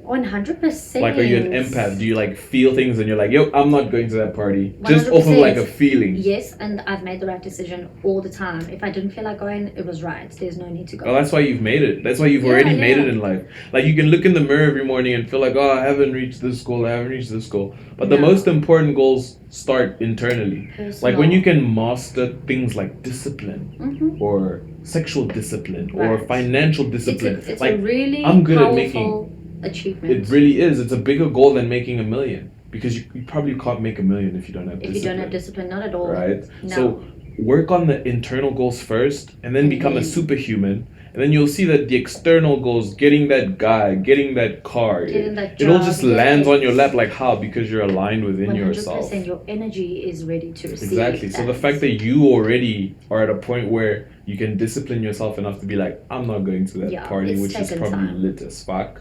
100%. Like, are you an empath? Do you like feel things and you're like, yo, I'm not going to that party? 100%. Just off of like a feeling. Yes, and I've made the right decision all the time. If I didn't feel like going, it was right. There's no need to go. Well, that's why you've made it. That's why you've already made it in life. Like, you can look in the mirror every morning and feel like, oh, I haven't reached this goal, I haven't reached this goal. But the most important goals start internally. Personal. Like, when you can master things like discipline or sexual discipline or financial discipline. It's like, a really I'm good powerful at making achievement. It really is. It's a bigger goal than making $1 million, because you probably can't make $1 million if you don't have discipline. If you don't have discipline, not at all. Right? No. So work on the internal goals first, and then become a superhuman, and then you'll see that the external goals, getting that guy, getting that car, it all just lands on your lap. Like, how? Because you're aligned within 100%, yourself. Your energy is ready to receive. Exactly. So the fact that you already are at a point where you can discipline yourself enough to be like, I'm not going to that party, which is probably lit as fuck.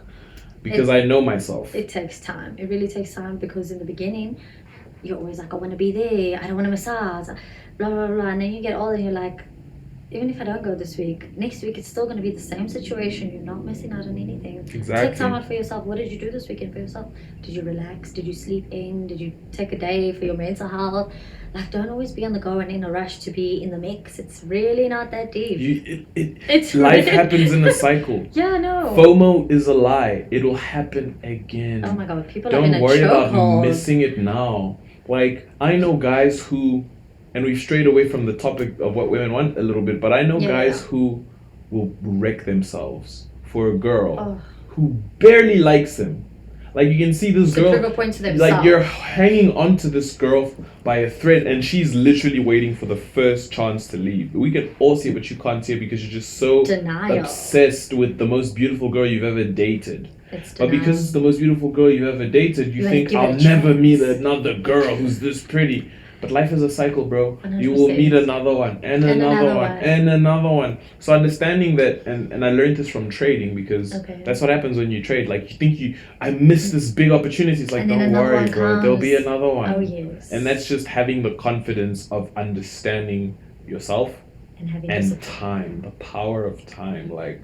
Because I know myself. It takes time. It really takes time, because in the beginning, you're always like, I want to be there. I don't want to miss out. Blah, blah, blah. And then you get older and you're like, even if I don't go this week, next week it's still going to be the same situation. You're not missing out on anything. Exactly. Take time out for yourself. What did you do this weekend for yourself? Did you relax? Did you sleep in? Did you take a day for your mental health? Like, don't always be on the go and in a rush to be in the mix. It's really not that deep. It's life happens in a cycle. Yeah, no. FOMO is a lie. It'll happen again. Oh my God, people don't are in a worry about chokehold. missing it now. Like, I know guys who, and we've strayed away from the topic of what women want a little bit, but I know guys who will wreck themselves for a girl who barely likes him. Like, you can see this girl, prove a point to themselves. like, you're hanging on to this girl by a thread, and she's literally waiting for the first chance to leave. We can all see it, but you can't see it because you're just so obsessed with the most beautiful girl you've ever dated. But because it's the most beautiful girl you've ever dated, you think, I'll never meet another girl who's this pretty. But life is a cycle, bro. 100%. You will meet another one, and another one, and another one. So understanding that, and I learned this from trading, because that's what happens when you trade. Like, you think I missed this big opportunity. It's like, don't worry, bro. There'll be another one. Oh, yes. And that's just having the confidence of understanding yourself and time, the power of time. Like,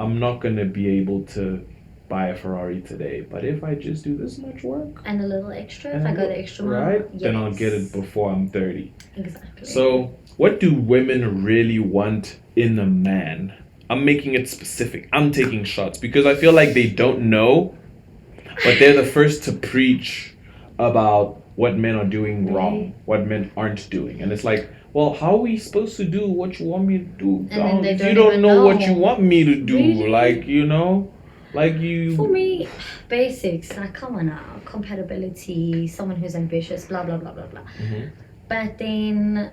I'm not going to be able to buy a Ferrari today, but if I just do this much work and a little extra, if I go the extra mile, right, then I'll get it before I'm 30. Exactly. So what do women really want in a man? I'm making it specific. I'm taking shots because I feel like they don't know, but they're the first to preach about what men are doing wrong, what men aren't doing. And it's like, well, how are we supposed to do what you want me to do? If you don't know what you want me to do, really? Like, you know? Like, you... For me, basics, like, come on now, compatibility, someone who's ambitious, blah, blah, blah, blah, blah. Mm-hmm. But then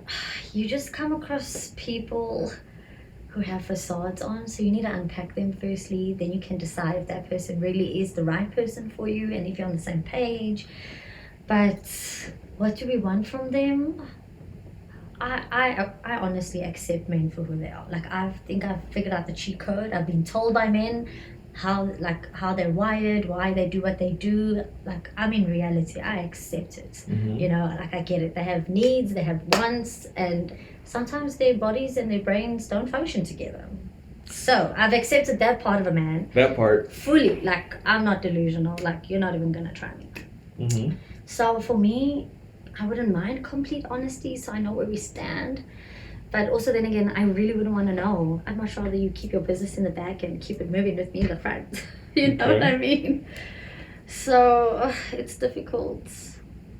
you just come across people who have facades on, so you need to unpack them firstly. Then you can decide if that person really is the right person for you and if you're on the same page. But what do we want from them? I honestly accept men for who they are. Like, I think I've figured out the cheat code. I've been told by men how they're wired, why they do what they do. Like, I'm in reality, I accept it. Mm-hmm. You know, like, I get it. They have needs, they have wants, and sometimes their bodies and their brains don't function together. So I've accepted that part of a man. That part. Fully. Like, I'm not delusional. Like, you're not even gonna try me. Mm-hmm. So for me, I wouldn't mind complete honesty, so I know where we stand. But also, then again, I really wouldn't want to know. I'd much rather you keep your business in the back and keep it moving with me in the front. You know what I mean? So it's difficult.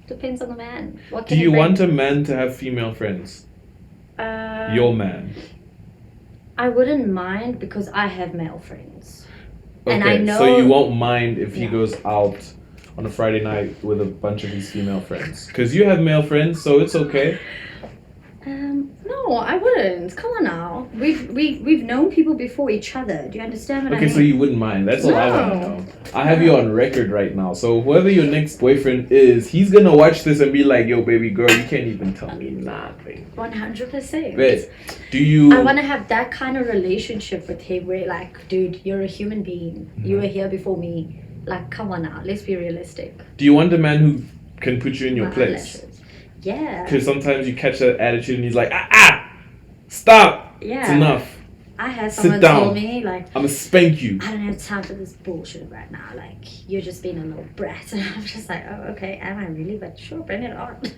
Depends on the man. What do you want a man to have female friends? Your man. I wouldn't mind because I have male friends. Okay, and I know, so you won't mind if he goes out on a Friday night with a bunch of his female friends? Because you have male friends, so it's okay. No, I wouldn't. Come on now. We've known people before each other. Do you understand what I mean? Okay, so you wouldn't mind. That's all I want to know. I have you on record right now. So whoever your next boyfriend is, he's going to watch this and be like, yo, baby girl, you can't even tell me nothing. 100%. But do you... I want to have that kind of relationship with him where, like, dude, you're a human being. Mm-hmm. You were here before me. Like, come on now. Let's be realistic. Do you want a man who can put you in your place? Yeah. Because sometimes you catch that attitude and he's like, stop. Yeah. It's enough. I had someone tell me, like, I'm gonna spank you. I don't have time for this bullshit right now. Like, you're just being a little brat. And I'm just like, oh, okay, am I really? But sure, bring it on. So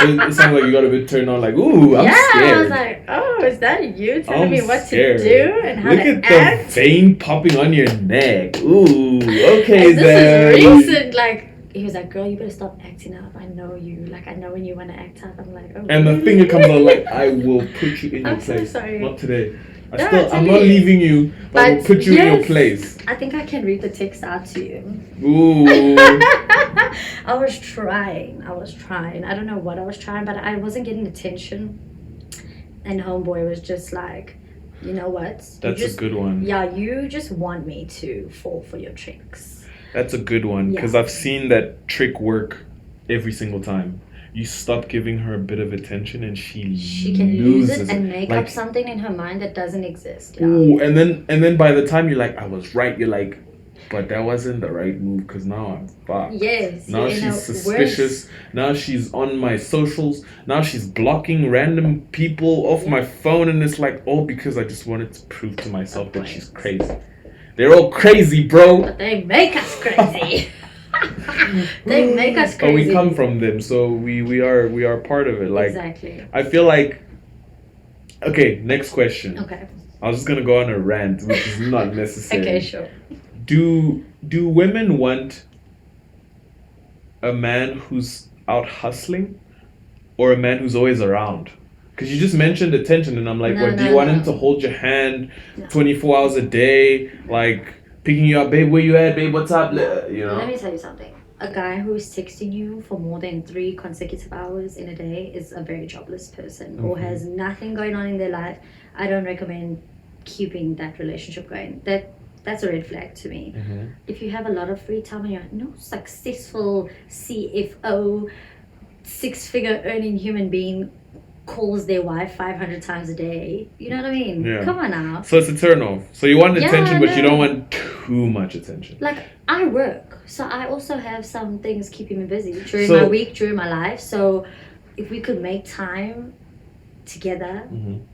it sounds like you got a bit turned on, like, ooh, I'm scared. I was like, oh, is that you telling me what scared. to do and how Look to at act? the vein popping on your neck. Ooh, okay, and then. This is recent, like, he was like, girl, you better stop acting up. I know you. Like, I know when you want to act up. I'm like, oh, and really? the finger comes out like, I will put you in your place. I'm so sorry. Not today. I'm not leaving you, but I will put you in your place. I think I can read the text out to you. Ooh. I was trying. I don't know what I was trying, but I wasn't getting attention. And homeboy was just like, you know what? That's a good one. Yeah, you just want me to fall for your tricks. That's a good one, because I've seen that trick work every single time. You stop giving her a bit of attention and she can lose it and make like, up something in her mind that doesn't exist. Yeah. Ooh, and then by the time you're like, I was right, you're like, but that wasn't the right move because now I'm fucked. Yes. Now she's suspicious. Now she's on my socials. Now she's blocking random people off my phone, and it's like all because I just wanted to prove to myself that she's crazy. They're all crazy, bro. But they make us crazy. They make us crazy. But we come from them, so we are part of it. Like, exactly. I feel like. Okay, next question. Okay. I was just gonna go on a rant, which is not necessary. Okay, sure. Do women want a man who's out hustling, or a man who's always around? Because you just mentioned attention, and I'm like, do you want him to hold your hand 24 hours a day, like picking you up, babe, where you at, babe, what's up, you know? Let me tell you something. A guy who is texting you for more than 3 consecutive hours in a day is a very jobless person or has nothing going on in their life. I don't recommend keeping that relationship going. That's a red flag to me. If you have a lot of free time and you're no successful CFO, 6-figure earning human being calls their wife 500 times a day, you know what I mean? Yeah. Come on now. So it's a turn off. So you want attention, but you don't want too much attention. Like, I work, so I also have some things keeping me busy during my week, during my life. So if we could make time together,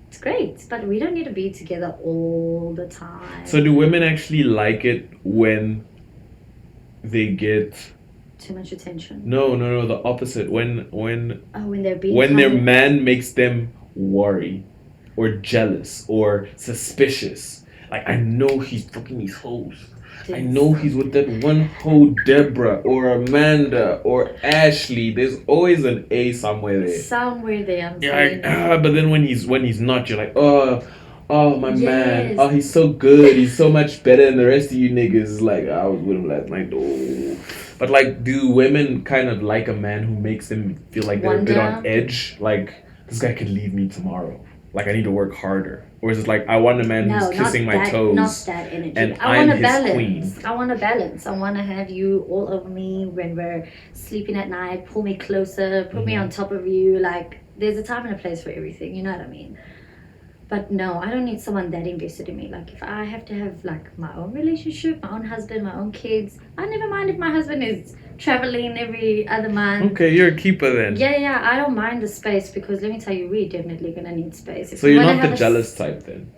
it's great. But we don't need to be together all the time. So do women actually like it when they get too much attention? No, the opposite. When they're being when their man makes them worry or jealous or suspicious. Like, I know he's fucking these hoes. I know he's with that one hoe, Deborah or Amanda or Ashley. There's always an A somewhere there. But then when he's not, you're like, oh my man. Oh, he's so good. He's so much better than the rest of you niggas. Like, I was with him last night. Oh. But like, do women kind of like a man who makes them feel like they're a bit on edge? Like, this guy could leave me tomorrow. Like, I need to work harder. Or is it like, I want a man who's kissing my toes? Not that energy. And I'm his balance. queen. I want a balance. I want to have you all over me when we're sleeping at night. Pull me closer. Put me on top of you. Like, there's a time and a place for everything. You know what I mean? But no, I don't need someone that invested in me. Like, if I have to have, like, my own relationship, my own husband, my own kids, I never mind if my husband is traveling every other month. Okay, you're a keeper then. Yeah, I don't mind the space because let me tell you, we're definitely going to need space. So you're not the jealous type then?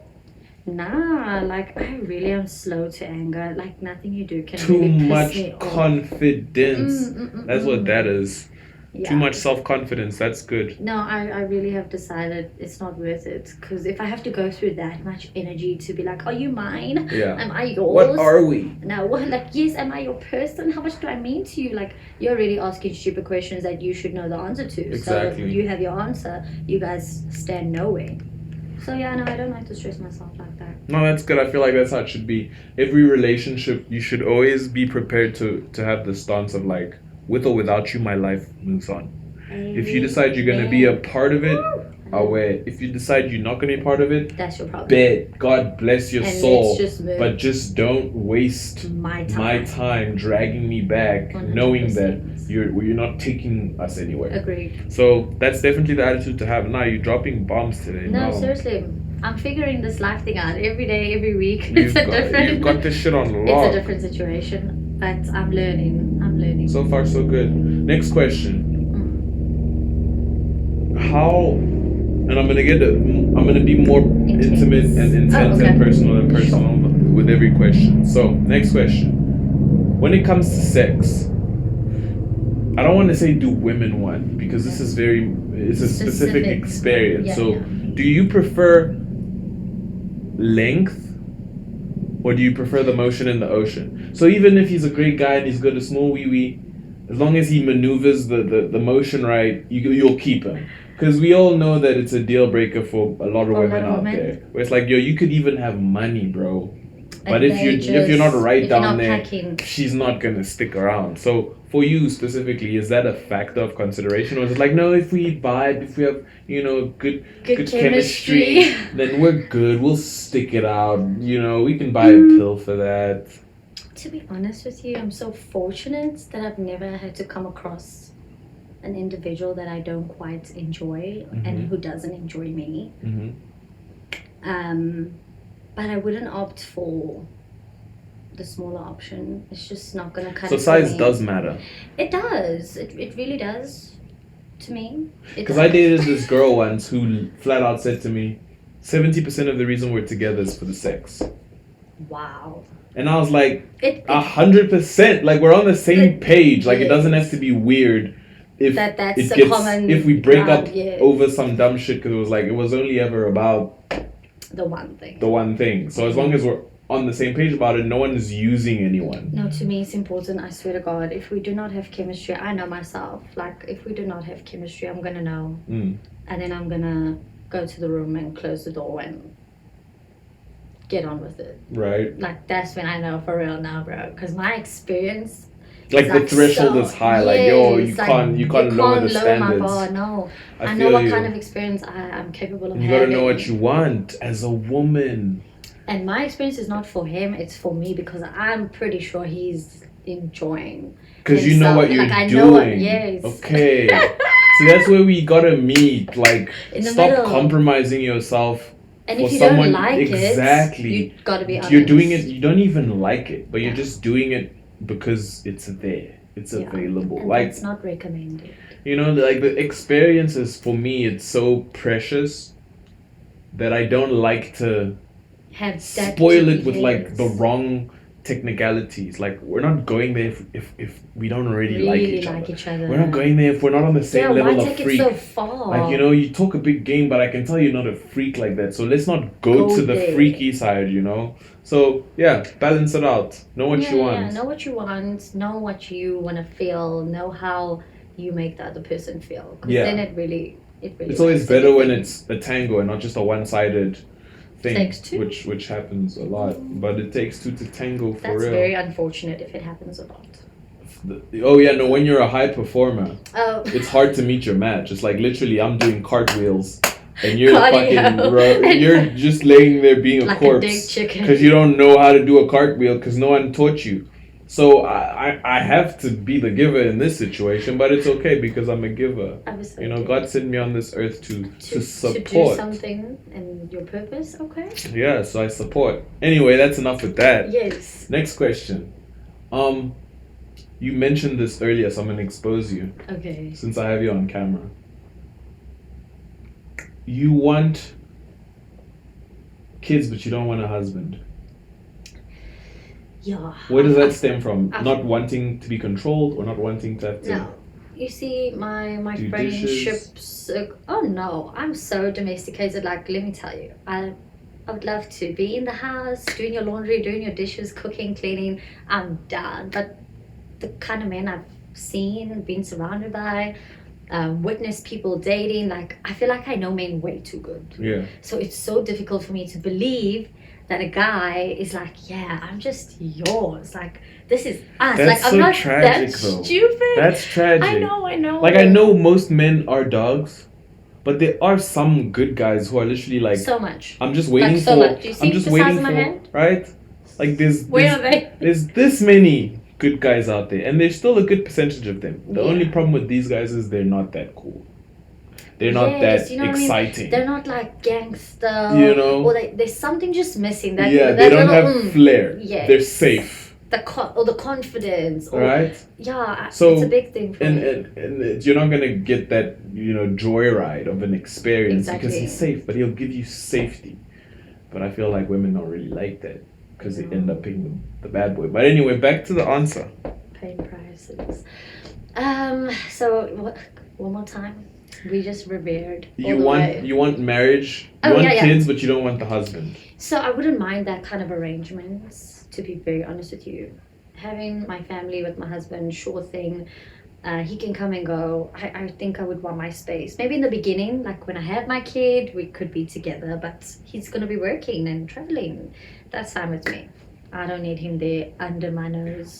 Nah, like, I really am slow to anger. Like, nothing you do can Too really piss much me confidence. That's what that is. Yeah. Too much self-confidence. That's good. No, I really have decided it's not worth it. Because if I have to go through that much energy to be like, are you mine? Yeah. Am I yours? What are we? No, like, yes, am I your person? How much do I mean to you? Like, you're really asking stupid questions that you should know the answer to. Exactly. So you have your answer. You guys stand nowhere. So yeah, no, I don't like to stress myself like that. No, that's good. I feel like that's how it should be. Every relationship, you should always be prepared to have the stance of like, with or without you, my life moves on. If you decide you're going to be a part of it, away. If you decide you're not going to be a part of it, that's your problem. Bet. God bless your soul. But just don't waste my time dragging me back, 100%. Knowing that you're not taking us anywhere. Agreed. So that's definitely the attitude to have. Now you're dropping bombs today. No, seriously. I'm figuring this life thing out every day, every week. You've got this shit on lock. It's a different situation, but I'm learning. So far, so good. Next question. How and I'm gonna be more intimate and intense and personal with every question. So next question. When it comes to sex, I don't want to say do women want, because this is it's a specific experience. Do you prefer length, or do you prefer the motion in the ocean? So even if he's a great guy and he's got a small wee wee, as long as he maneuvers the motion right, you'll keep him. Because we all know that it's a deal breaker for a lot of women out there. Where it's like, yo, you could even have money, bro. But if you're not right down there, packing, she's not gonna stick around. So for you specifically, is that a factor of consideration, or is it like, no, if we vibe, if we have good chemistry, then we're good. We'll stick it out. We can buy a pill for that. To be honest with you, I'm so fortunate that I've never had to come across an individual that I don't quite enjoy and who doesn't enjoy me. But I wouldn't opt for the smaller option. It's just not going to cut it. So size does matter. It does. It really does to me. Because I dated this girl once who flat out said to me, 70% of the reason we're together is for the sex. Wow. And I was like, 100%. Like, we're on the same page. Like, it doesn't have to be weird. If we break up over some dumb shit, because it was only ever about the one thing. So as long as we're on the same page about it, no one is using anyone. No, to me it's important. I swear to God, if we do not have chemistry, I know myself. Like, if we do not have chemistry, I'm gonna know, and then I'm gonna go to the room and close the door and get on with it. Right. Like, that's when I know for real now, bro. Because my experience. Like the threshold is high. Like, yo, you can't lower the standards. My bar. No, I know what kind of experience I'm capable of having. You gotta know what you want as a woman. And my experience is not for him; it's for me, because I'm pretty sure he's enjoying. Because you know what you're doing. Yes. Okay. See, that's where we gotta meet. Like, stop compromising yourself. And if you don't like it, you gotta be honest. You're doing it. You don't even like it, but you're just doing it because it's there, it's available. And like, it's not recommended. Like, the experiences for me, it's so precious that I don't like to spoil it with like the wrong technicalities. Like, we're not going there if we don't already like each other. We're not going there if we're not on the same level of freak. It so far? Like, you talk a big game, but I can tell you're not a freak like that. So let's not go to the freaky side, So yeah, balance it out. Know what you want. Yeah, know what you want. Know what you want to feel. Know how you make the other person feel. Because then it really. It's always better when it's a tango and not just a one-sided thing. Takes two. Which happens a lot, but it takes two to tango for real. That's very unfortunate if it happens a lot. When you're a high performer, it's hard to meet your match. It's like, literally, I'm doing cartwheels. And you're you're just laying there being a corpse because you don't know how to do a cartwheel because no one taught you. So I have to be the giver in this situation, but it's okay because I'm a giver. God sent me on this earth to support. To do something and your purpose, okay? Yeah, so I support. Anyway, that's enough with that. Yes. Next question. You mentioned this earlier, so I'm gonna expose you. Okay. Since I have you on camera. You want kids, but you don't want a husband. Yeah. Where does that stem from? Not wanting to be controlled or not wanting to have to... No. You see, my friendships... Oh no, I'm so domesticated. Like, let me tell you, I would love to be in the house, doing your laundry, doing your dishes, cooking, cleaning. I'm done. But the kind of men I've seen, been surrounded by... witness people dating, like, I feel like I know men way too good. Yeah. So it's so difficult for me to believe that a guy is like, yeah, I'm just yours. Like, this is us. That's like, so I'm not tragic, that though. stupid. That's tragic. I know. Like, I know most men are dogs, but there are some good guys who are literally like, so much. I'm just waiting like, so for. much. Do you see I'm just the waiting size of my hand? Right? Like, Where are they? There's this many good guys out there, and there's still a good percentage of them. The only problem with these guys is they're not that cool. They're not that exciting. I mean? They're not like gangster. Or there's something just missing. That they don't have flair. Yes. They're safe. or the confidence, or right? Yeah, So it's a big thing for me. And you're not gonna get that joyride of an experience because he's safe, but he'll give you safety. But I feel like women don't really like that because they end up picking the bad boy. But anyway, back to the answer. Paying prices. So one more time. We just revered. You want marriage. You want kids, but you don't want the husband. So I wouldn't mind that kind of arrangements. To be very honest with you, having my family with my husband, sure thing. He can come and go. I think I would want my space. Maybe in the beginning, like when I have my kid, we could be together. But he's gonna be working and traveling. That's fine with me. I don't need him there under my nose.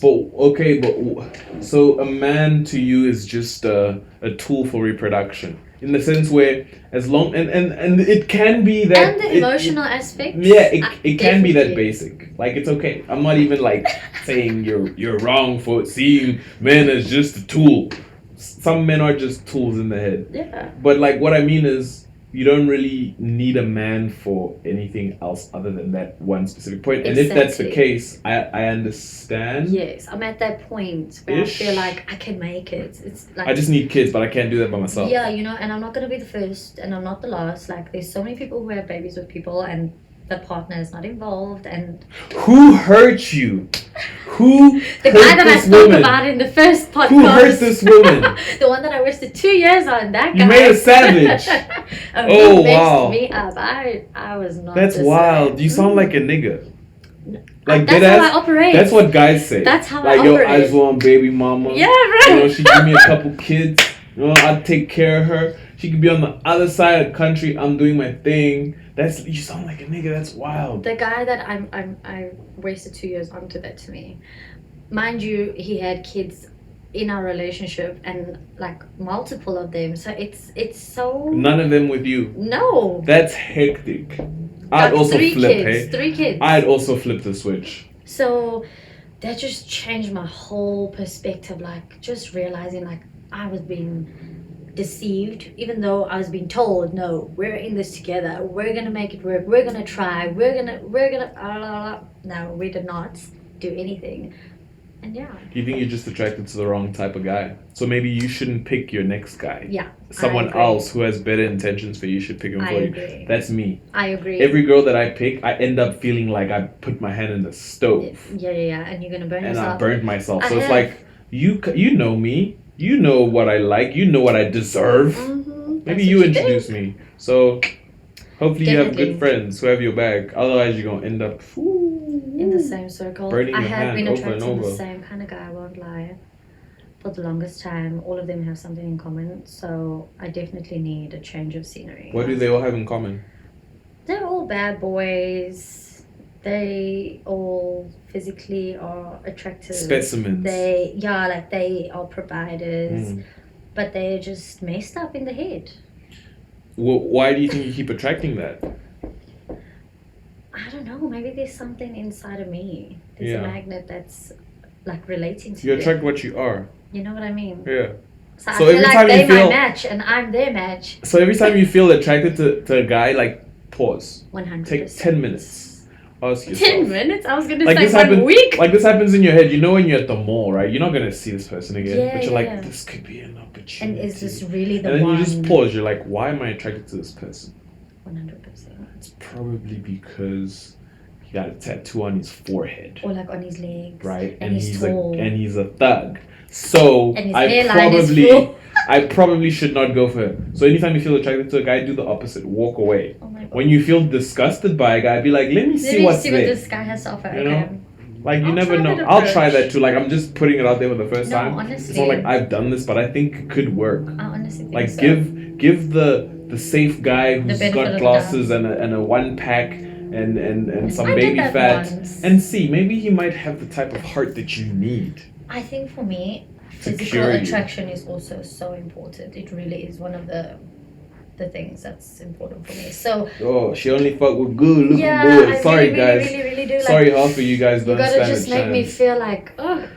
So a man to you is just a tool for reproduction, in the sense where as long and it can be that, and the emotional aspect. Yeah, it can be that basic. Like, it's okay. I'm not even like saying you're wrong for seeing men as just a tool. Some men are just tools in the head. Yeah. But like, what I mean is, you don't really need a man for anything else other than that one specific point. And if that's the case, I understand. Yes, I'm at that point where I feel like I can make it. It's like, I just need kids, but I can't do that by myself. Yeah, and I'm not going to be the first and I'm not the last. Like, there's so many people who have babies with people and the partner is not involved. And who hurt you? Who the guy that I spoke about in the first podcast. Who hurt this woman? The one that I wasted 2 years on. That guy. You made a savage. He messed me up. I was not. That's wild. You sound like a nigga. Like, that's how I operate. That's what guys say. That's how I operate. I just want baby mama. Yeah, right. She give me a couple kids. I'll take care of her. She could be on the other side of the country. I'm doing my thing. You sound like a nigga. That's wild. The guy that I wasted 2 years on did that to me. Mind you, he had kids in our relationship and like multiple of them. So it's so. None of them with you. No. That's hectic. I'd also flip. Three kids. I'd also flip the switch. So that just changed my whole perspective. Like, just realizing like I was being deceived, even though I was being told, no, we're in this together, we're gonna make it work, we're gonna try, we're gonna no, we did not do anything. And yeah, do you think you're just attracted to the wrong type of guy? So maybe you shouldn't pick your next guy. Yeah, someone else who has better intentions for you should pick him for you. That's me. I agree. Every girl that I pick, I end up feeling like I put my hand in the stove. Yeah, and you're gonna burn yourself. And I burnt myself. So it's like, you know me. You know what I like. You know what I deserve. Mm-hmm. Maybe you introduce me. So hopefully you have good friends who have your back. Otherwise, you're going to end up in the same circle. Burning I your have hand been over attracted and to over. the same kind of guy, I won't lie. For the longest time, all of them have something in common. So I definitely need a change of scenery. What do they all have in common? They're all bad boys. They all physically are attractive. Specimens. They are providers, but they're just messed up in the head. Well, why do you think you keep attracting that? I don't know. Maybe there's something inside of me. There's a magnet that's like relating to you. You attract what you are. You know what I mean? Yeah. So I feel every like they're my match and I'm their match. So every time you feel attracted to a guy, like, pause. 100%. Take 10 minutes. Ask yourself. 10 minutes? I was going to like say 1 week. Like, this happens in your head. You know when you're at the mall, right? You're not going to see this person again. But you're like, this could be an opportunity. And is this really the one? And then you just pause. You're like, why am I attracted to this person? 100%. It's probably because he got a tattoo on his forehead. Or like on his legs. Right? And he's tall. And he's a thug. So and his hairline is full. I probably should not go for him. So anytime you feel attracted to a guy, do the opposite. Walk away. Oh my God. When you feel disgusted by a guy, be like, let me see what this guy has to offer. You know? Like, you never know. I'll try that too. Like, I'm just putting it out there for the first time. Honestly. It's not like I've done this, but I think it could work. I honestly think like, so. give the safe guy who's got glasses and a one pack and some baby fat and see, maybe he might have the type of heart that you need. I think for me, physical attraction is also so important. It really is one of the things that's important for me. So she only fuck with good looking boys. Sorry guys. Really do. Sorry, half of you guys don't stand a chance. You gotta just make me feel like,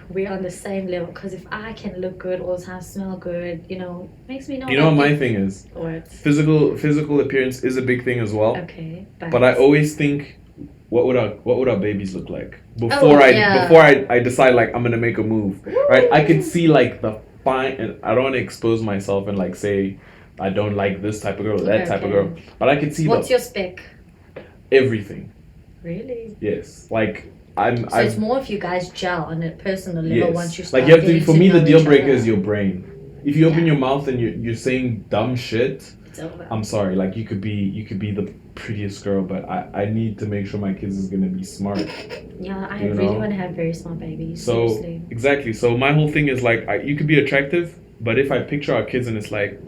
we're on the same level. Because if I can look good all the time, smell good, makes me know. You know what my thing is? What? Physical appearance is a big thing as well. Okay. But I always think what would our babies look like before I decide like I'm gonna make a move, right? I could see like the fine, and I don't want to expose myself and like say I don't like this type of girl or that type of girl, but I could see what's your spec? Everything. Really? Yes, like it's more if you guys gel on a personal level once you start. Like you have to. For me, the deal breaker is your brain. If you open your mouth and you're saying dumb shit, it's over. I'm sorry. Like you could be the prettiest girl, but I need to make sure my kids is gonna be smart. Yeah, I really want to have very smart babies. So seriously. Exactly. So my whole thing is like you could be attractive, but if I picture our kids and it's like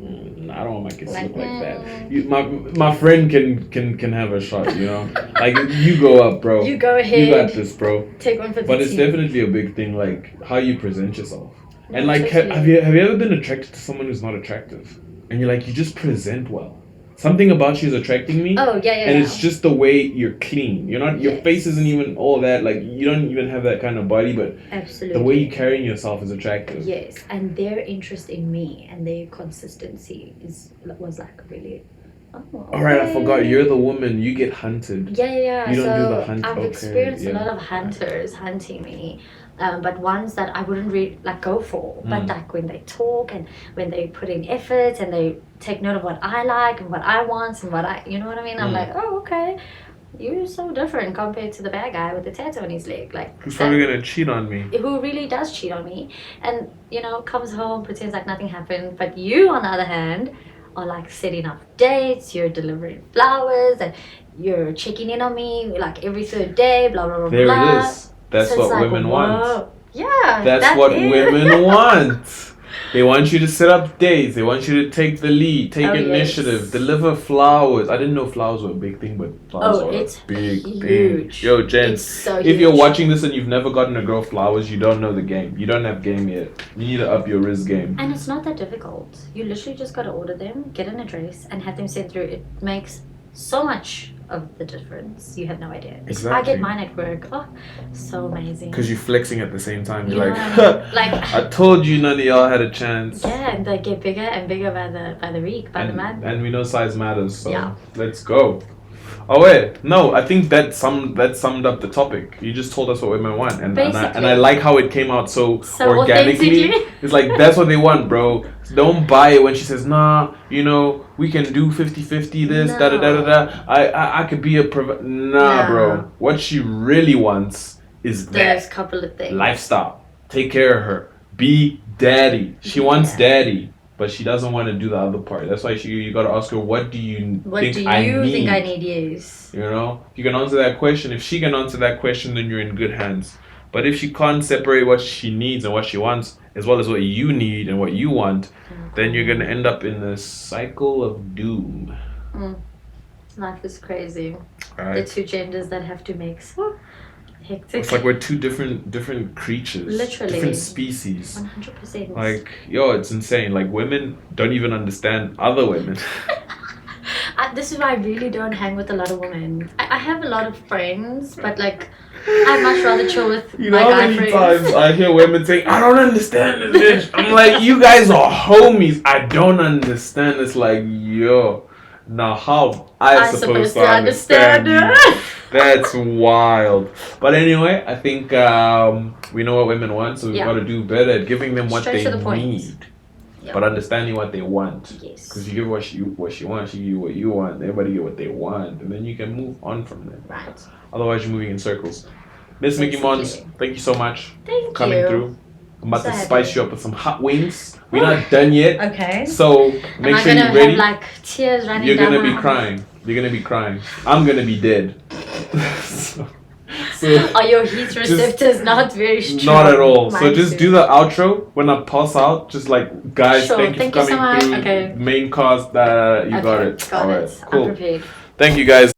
I don't want my kids to look like that. My friend can have a shot. You know, like you go up, bro. You go ahead. You got this, bro. Take one for the But it's team. definitely a big thing, like how you present yourself. And like, have you ever been attracted to someone who's not attractive? And you're like, you just present well. Something about you is attracting me. Oh yeah. And it's just the way you're clean. You're not. Your face isn't even all that. Like you don't even have that kind of body, but absolutely the way you carry yourself is attractive. Yes, and their interest in me and their consistency was like really. All right, I forgot. You're the woman. You get hunted. Yeah. You don't do the hunt. I've experienced a lot of hunters hunting me. But ones that I wouldn't really like go for. But like when they talk and when they put in effort and they take note of what I like and what I want and what you know what I mean? I'm like, oh, okay. You're so different compared to the bad guy with the tattoo on his leg. Like who's probably gonna cheat on me. Who really does cheat on me. And, comes home, pretends like nothing happened. But you, on the other hand, are like setting up dates, you're delivering flowers and you're checking in on me like every third day, blah, blah, blah, there blah. There it is. That's what like, women want. Yeah. That's what women want. They want you to set up dates. They want you to take the lead, take initiative, deliver flowers. I didn't know flowers were a big thing, but flowers are it's a big huge. thing. Yo, Jen, so if you're watching this and you've never gotten a girl flowers, you don't know the game. You don't have game yet. You need to up your wrist game. And it's not that difficult. You literally just got to order them, get an address, and have them sent through. It makes so much of the difference. You have no idea. Exactly. I get mine at work. Oh, so amazing. Because you're flexing at the same time. You're like, like I told you none of y'all had a chance. Yeah, and they get bigger and bigger by the week, by the month. And we know size matters, so let's go. Oh wait, no, I think that summed up the topic. You just told us what women want, and I like how it came out so organically. It's like that's what they want, bro. Don't buy it when she says, nah, we can do 50-50 this, da da da da da. I could be a bro. What she really wants is there's a couple of things. Lifestyle. Take care of her. Be daddy. She wants daddy. But she doesn't want to do the other part. That's why you got to ask her, what do you think I need? Yes. You can answer that question. If she can answer that question, then you're in good hands. But if she can't separate what she needs and what she wants, as well as what you need and what you want, then you're going to end up in this cycle of doom. Life is crazy. Right. The two genders that have to mix. Hectic. It's like we're two different creatures. Literally. Different species. 100%. Like, it's insane. Like, women don't even understand other women. This is why I really don't hang with a lot of women. I have a lot of friends, but like, I'd much rather chill with my guy friends. How many times I hear women saying, I don't understand this bitch. I'm like, you guys are homies. I don't understand. It's like, yo, now how I'm supposed to understand you? That's wild. But anyway, I think we know what women want, so we've got to do better at giving them what they need. Yep. But understanding what they want. Yes. Because you give what she wants, she give you what you want, everybody get what they want, and then you can move on from there. Right. Otherwise, you're moving in circles. Miss Mickey Mons, thank you so much for coming through. I'm about to spice you up with some hot wings. We're not done yet. Okay. So make sure you're ready. Have, like, tears running You're down gonna be crying. You're gonna be crying. I'm gonna be dead. So are your heat receptors not very strong? Not at all. So just do the outro when I pass out. Just like, guys, thank you for coming through. Okay. Main cast, you got it. Got it. Cool. I'm prepared. Thank you, guys.